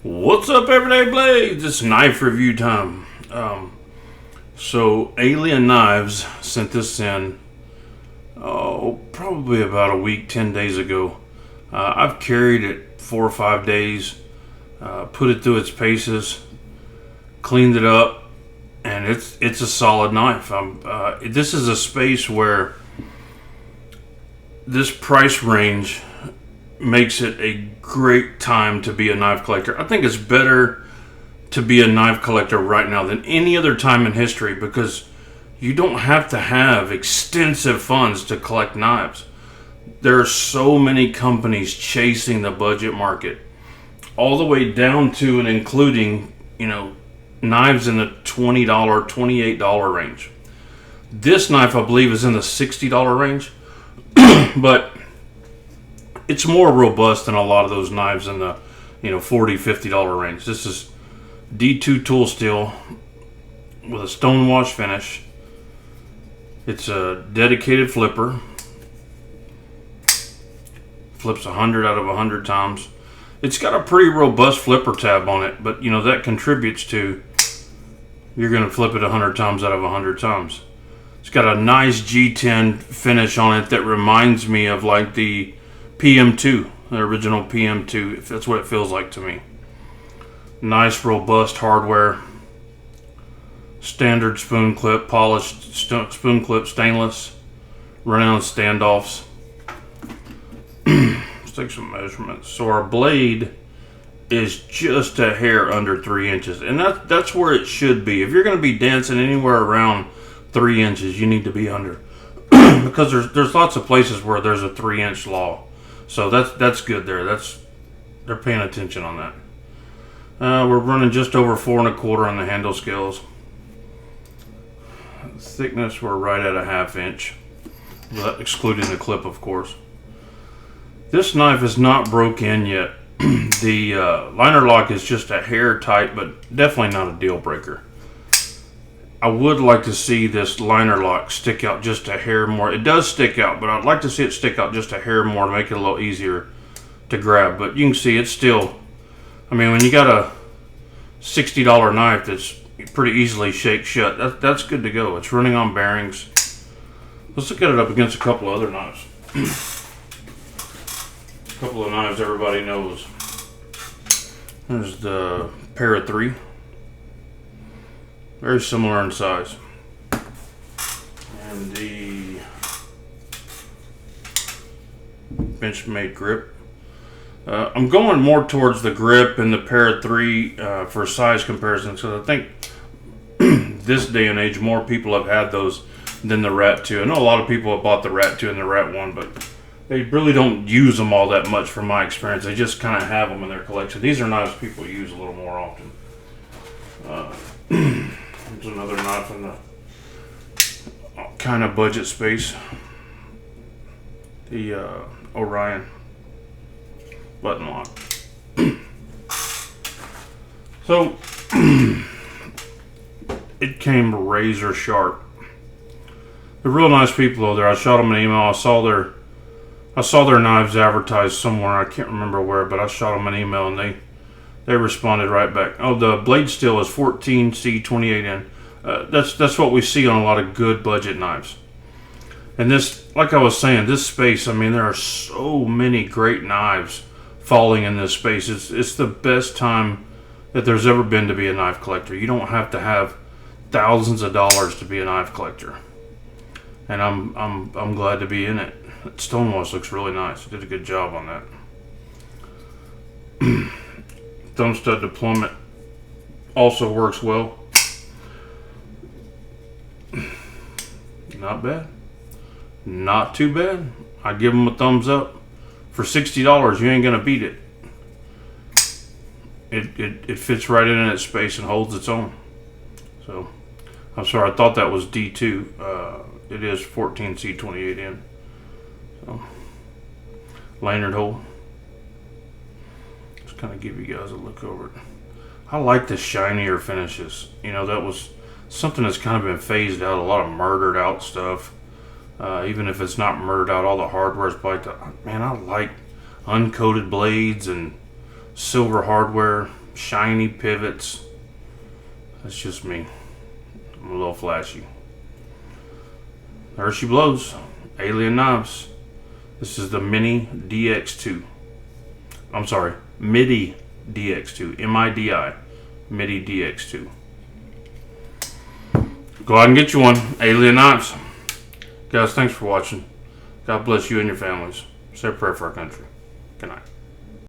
What's up, Everyday Blades? It's knife review time. So Alien Knives sent this in, probably about a week, 10 days ago. I've carried it 4 or 5 days, put it through its paces, cleaned it up, and it's a solid knife. This is a space where this price range makes it a great time to be a knife collector. I think it's better to be a knife collector right now than any other time in history because you don't have to have extensive funds to collect knives. There are so many companies chasing the budget market, all the way down to and including, knives in the $20, $28 range. This knife, I believe, is in the $60 range, but it's more robust than a lot of those knives in the $40, $50 range. This is D2 tool steel with a stonewash finish. It's a dedicated flipper. Flips 100 out of 100 times. It's got a pretty robust flipper tab on it, but that contributes to you're going to flip it 100 times out of 100 times. It's got a nice G10 finish on it that reminds me of like the PM2, the original PM2, if that's what it feels like to me. Nice, robust hardware. Standard spoon clip, polished spoon clip, stainless. Renowned standoffs. Let's take some measurements. So our blade is just a hair under 3 inches, and that's where it should be. If you're going to be dancing anywhere around 3 inches, you need to be under, because there's lots of places where there's a 3-inch law. So that's good there. They're paying attention on that. We're running just over 4 1/4 on the handle scales. Thickness, we're right at a 1/2 inch, excluding the clip, of course. This knife is not broke in yet. The liner lock is just a hair tight, but definitely not a deal breaker. I would like to see this liner lock stick out just a hair more. It does stick out, but I'd like to see it stick out just a hair more to make it a little easier to grab. But you can see it's still, when you got a $60 knife that's pretty easily shake shut, that's good to go. It's running on bearings. Let's look at it up against a couple of other knives. A couple of knives everybody knows. There's the Para 3. Very similar in size. And the Benchmade grip. I'm going more towards the grip and the Para 3 for size comparisons, because I think this day and age more people have had those than the Rat 2. I know a lot of people have bought the Rat 2 and the Rat 1, but they really don't use them all that much from my experience. They just kind of have them in their collection. These are knives people use a little more often. There's another knife in the kind of budget space. The Orion button lock. So it came razor sharp. They're real nice people over there. I shot them an email. I saw their knives advertised somewhere. I can't remember where, but I shot them an email and they responded right back. Oh, the blade steel is 14C28N. That's what we see on a lot of good budget knives. And this, like I was saying, this space, there are so many great knives falling in this space. It's the best time that there's ever been to be a knife collector. You don't have to have thousands of dollars to be a knife collector. And I'm glad to be in it. That stonewash looks really nice. Did a good job on that. Thumb stud deployment also works well. Not bad. Not too bad. I'd give them a thumbs up. For $60, you ain't gonna beat it. It fits right in its space and holds its own. So, I'm sorry, I thought that was D2. It is 14C28N. So, lanyard hole. Just kind of give you guys a look over it. I like the shinier finishes. That was something that's kind of been phased out. A lot of murdered out stuff. Even if it's not murdered out, all the hardware is blacked out. Man, I like uncoated blades and silver hardware. shiny pivots. That's just me. I'm a little flashy. There she blows. Alien knives. This is the Mini DX2. I'm sorry, Midi DX2. M-I-D-I. Midi DX2. Go out and get you one. Alien knives. Guys, thanks for watching. God bless you and your families. Say a prayer for our country. Good night.